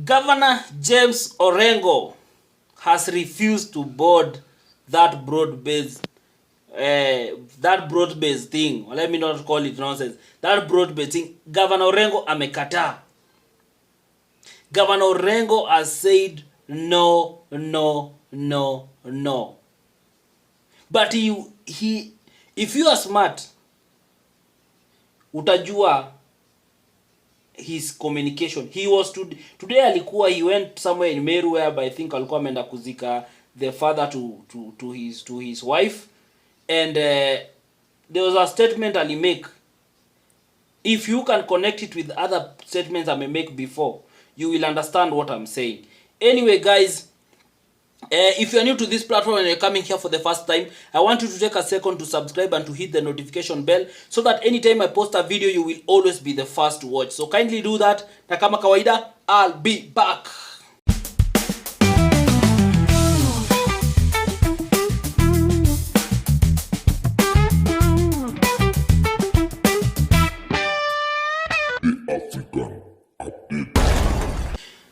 Governor James Orengo has refused to board that broad-based thing. Well, let me not call it nonsense. That broad-based thing, Governor Orengo amekataa. Governor Orengo has said no. But he if you are smart, utajua his communication. He was today alikuwa, he went somewhere in Meru where I think alikuwa ameenda kuzika the father to his wife, and there was a statement ali make. If you can connect it with other statements I may make before, you will understand what I'm saying. Anyway, guys, if you are new to this platform and you're coming here for the first time, I want you to take a second to subscribe and to hit the notification bell so that anytime I post a video, you will always be the first to watch. So kindly do that. Na kama kawaida, I'll be back.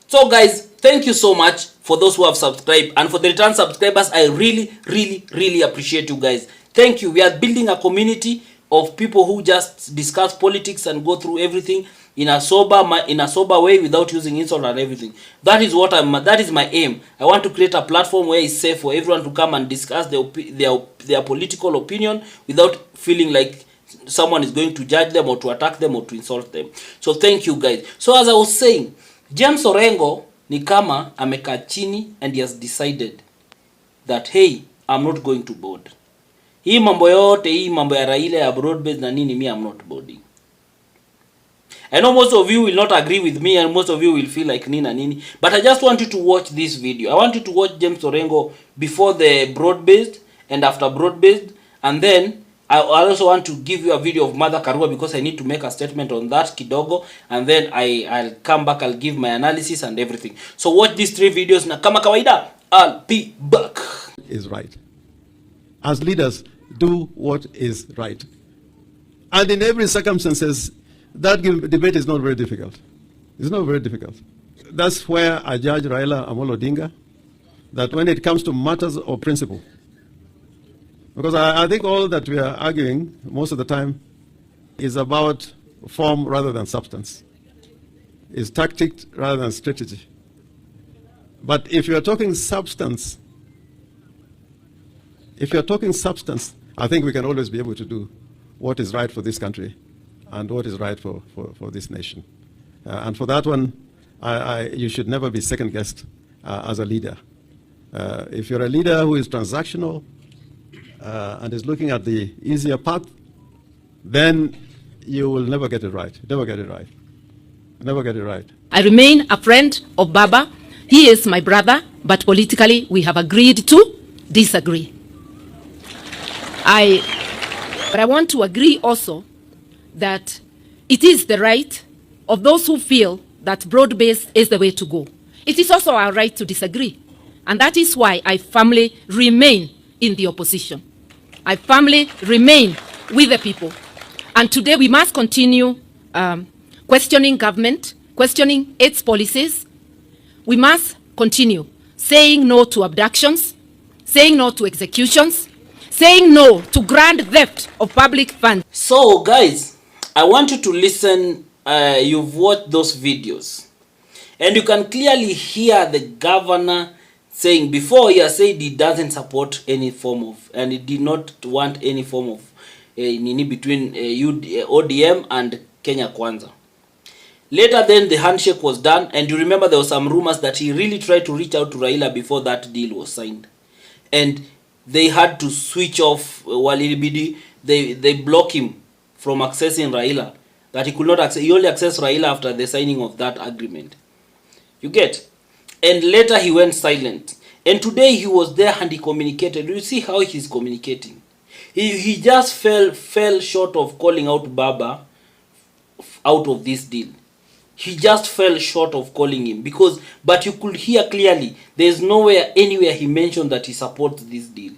So guys, thank you so much for those who have subscribed, and for the return subscribers, I really appreciate you guys. Thank you. We are building a community of people who just discuss politics and go through everything in a sober way without using insult and everything. That is my aim. I want to create a platform where it's safe for everyone to come and discuss their political opinion without feeling like someone is going to judge them or to attack them or to insult them. So thank you guys. So as I was saying, James Orengo ni kama amekaa chini and he has decided that hey, I'm not going to board. Hii mambo yote, hii mambo ya Raila ya broad-based na nini, me I'm not boarding. I know most of you will not agree with me and most of you will feel like nini, but I just want you to watch this video. I want you to watch James Orengo before the broad-based and after broad-based, and then I also want to give you a video of Mother Karua because I need to make a statement on that kidogo, and then I'll come back, I'll give my analysis and everything. So watch these 3 videos na kama kawaida, I'll be back. Is right. As leaders, do what is right. And in every circumstances, that debate is not very difficult. It's not very difficult. That's where I judge Raila Amolo Odinga, that when it comes to matters of principle, because I think all that we are arguing most of the time is about form rather than substance. Is tactics rather than strategy. But if you are talking substance, I think we can always be able to do what is right for this country and what is right for this nation. And for that one, you should never be second-guessed as a leader. If you're a leader who is transactional, and is looking at the easier path, then you will never get it right. Never get it right. I remain a friend of Baba. He is my brother, but politically we have agreed to disagree. But I want to agree also that it is the right of those who feel that broad-based is the way to go. It is also our right to disagree. And that is why I firmly remain in the opposition. I firmly remain with the people. And today we must continue questioning government, questioning its policies. We must continue saying no to abductions, saying no to executions, saying no to grand theft of public funds. So guys, I want you to listen. You've watched those videos, and you can clearly hear the governor saying, before he has said he doesn't support any form of, and he did not want any form of between ODM and Kenya Kwanza. Later then the handshake was done, and you remember there were some rumors that he really tried to reach out to Raila before that deal was signed. And they had to switch off Walibidi. They block him from accessing Raila. That he could not access, he only accessed Raila after the signing of that agreement. You get? And later he went silent. And today he was there and he communicated. You see how he's communicating. He just fell short of calling out Baba out of this deal. He just fell short of calling him but you could hear clearly there's nowhere anywhere he mentioned that he supports this deal,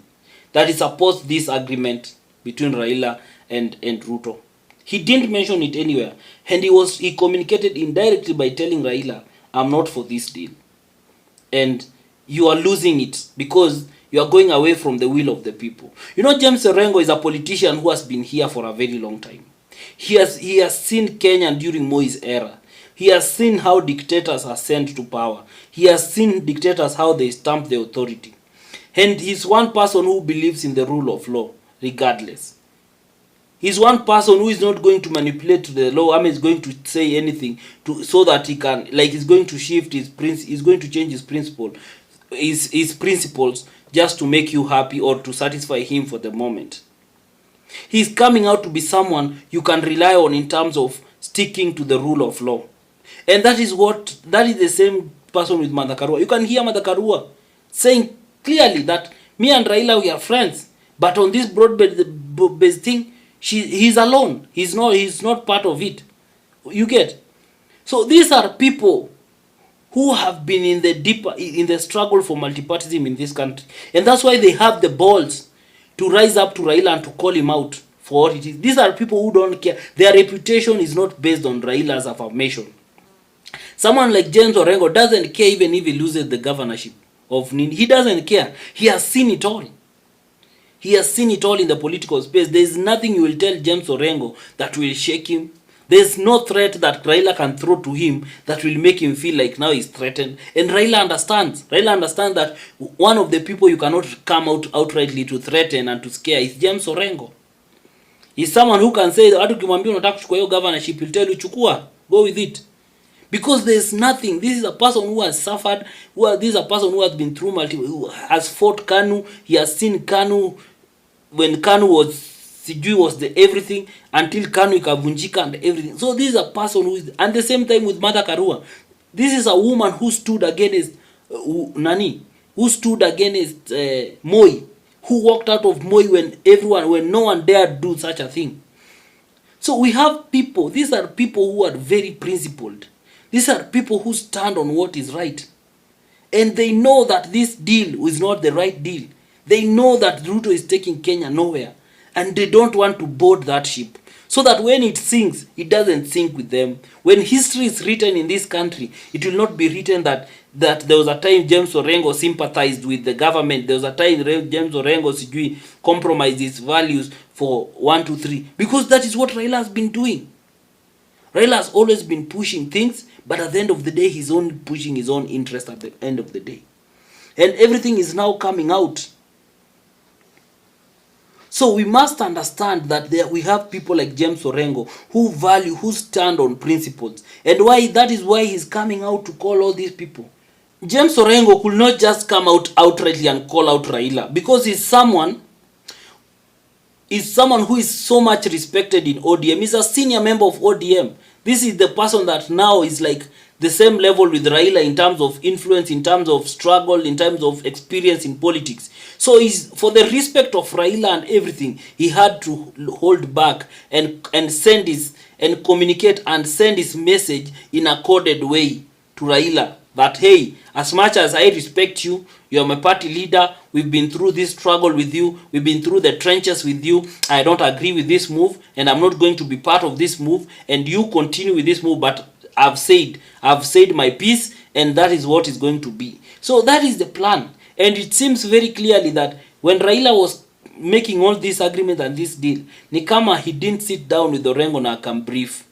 that he supports this agreement between Raila and Ruto. He didn't mention it anywhere, and he communicated indirectly by telling Raila, I'm not for this deal. And you are losing it because you are going away from the will of the people. You know, James Orengo is a politician who has been here for a very long time. He has seen Kenya during Moi's era. He has seen how dictators are sent to power. He has seen dictators how they stamp the authority. And he's one person who believes in the rule of law, regardless. He's one person who is not going to manipulate the law. I mean, he's going to say anything so that he can, like, he's going to shift he's going to change his principles just to make you happy or to satisfy him for the moment. He's coming out to be someone you can rely on in terms of sticking to the rule of law. And that is the same person with Mother Karua. You can hear Mother Karua saying clearly that me and Raila, we are friends. But on this broad-based thing, he's alone. He's not part of it. You get? So these are people who have been in the struggle for multipartyism in this country. And that's why they have the balls to rise up to Raila and to call him out for what it is. These are people who don't care. Their reputation is not based on Raila's affirmation. Someone like James Orengo doesn't care even if he loses the governorship of Nini. He doesn't care. He has seen it all. He has seen it all in the political space. There is nothing you will tell James Orengo that will shake him. There is no threat that Raila can throw to him that will make him feel like now he's threatened. And Raila understands. Raila understands that one of the people you cannot come out outrightly to threaten and to scare is James Orengo. He's someone who can say, hata ukimwambia unataka kuchukua hiyo governorship, he'll tell you, chukua, go with it. Because there's nothing. This is a person who has suffered. This is a person who has been through who has fought KANU. He has seen KANU when KANU was the everything until KANU ikavunjika and everything. So this is a person who is, and the same time with Mother Karua. This is a woman who stood against who stood against Moi, who walked out of Moi when no one dared do such a thing. So we have people. These are people who are very principled. These are people who stand on what is right. And they know that this deal is not the right deal. They know that Ruto is taking Kenya nowhere. And they don't want to board that ship. So that when it sinks, it doesn't sink with them. When history is written in this country, it will not be written that there was a time James Orengo sympathized with the government. There was a time James Orengo compromised his values for 1, 2, 3. Because that is what Raila has been doing. Raila has always been pushing things, but at the end of the day, he's only pushing his own interest at the end of the day. And everything is now coming out. So we must understand that we have people like James Orengo who stand on principles. And that is why he's coming out to call all these people. James Orengo could not just come out outrightly and call out Raila, because he's someone who is so much respected in ODM. He's a senior member of ODM. This is the person that now is like the same level with Raila in terms of influence, in terms of struggle, in terms of experience in politics. So for the respect of Raila and everything, he had to hold back and communicate and send his message in a coded way to Raila. That, hey, as much as I respect you, you are my party leader, we've been through this struggle with you, we've been through the trenches with you, I don't agree with this move, and I'm not going to be part of this move, and you continue with this move, but I've said my piece, and that is what is going to be. So that is the plan. And it seems very clearly that when Raila was making all these agreements and this deal, ni kama he didn't sit down with Orengo na akambrief.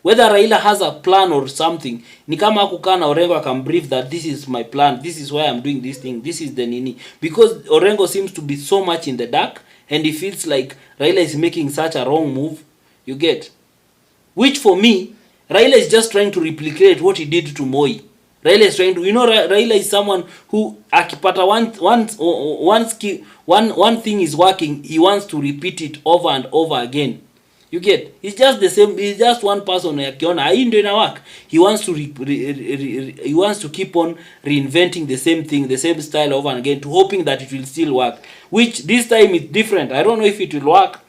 Whether Raila has a plan or something, ni kama hakukaa na Orengo akambrief that this is my plan, this is why I'm doing this thing, this is the nini. Because Orengo seems to be so much in the dark, and he feels like Raila is making such a wrong move, you get. Which for me, Raila is just trying to replicate what he did to Moi. Raila is trying to, Raila is someone who akipata one thing is working, he wants to repeat it over and over again. You get? He's just the same. He's just one person. Akiona hii ndio ina work. He wants to keep on reinventing the same thing, the same style over and again, to hoping that it will still work. Which this time is different. I don't know if it will work.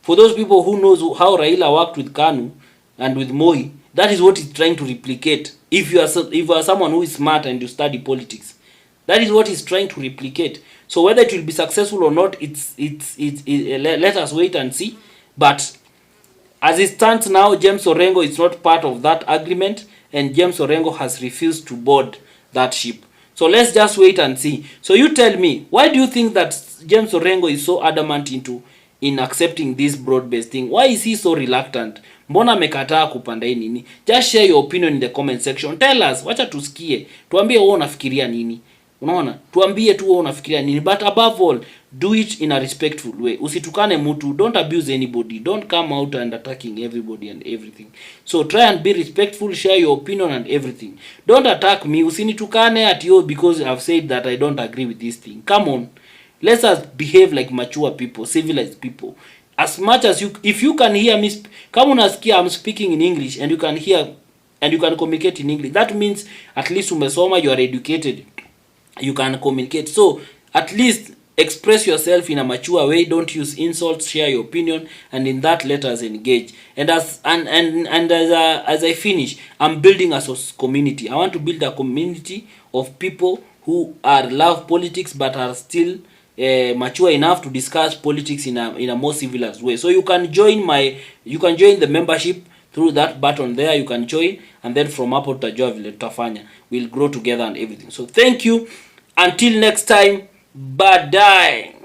For those people who knows how Raila worked with KANU and with Moi, that is what he's trying to replicate. If you are someone who is smart and you study politics, that is what he's trying to replicate. So whether it will be successful or not, let us wait and see. But as it stands now, James Orengo is not part of that agreement, and James Orengo has refused to board that ship. So let's just wait and see. So you tell me, why do you think that James Orengo is so adamant in accepting this broad-based thing? Why is he so reluctant? Mbona amekataa kupanda hii nini? Just share your opinion in the comment section. Tell us, wacha tusikie. Tuambie wewe unafikiria nini. Unaona? Tuambie tu wewe unafikiria nini. But above all, do it in a respectful way. Usitukane mtu, don't abuse anybody. Don't come out and attacking everybody and everything. So try and be respectful, share your opinion and everything. Don't attack me. Usinitukane at you because I've said that I don't agree with this thing. Come on. Let us behave like mature people, civilized people. As much as you, if you can hear me, kama unasikia I'm speaking in English and you can hear and you can communicate in English, that means at least umesoma, you are educated, you can communicate. So at least express yourself in a mature way. Don't use insults. Share your opinion, and in that let us engage. And as I finish, I'm building a community. I want to build a community of people who love politics but are still mature enough to discuss politics in a more civilized way. So you can join the membership through that button there. You can join, and then from hapo tutajua vile tutafanya. We'll grow together and everything. So thank you, until next time, bye.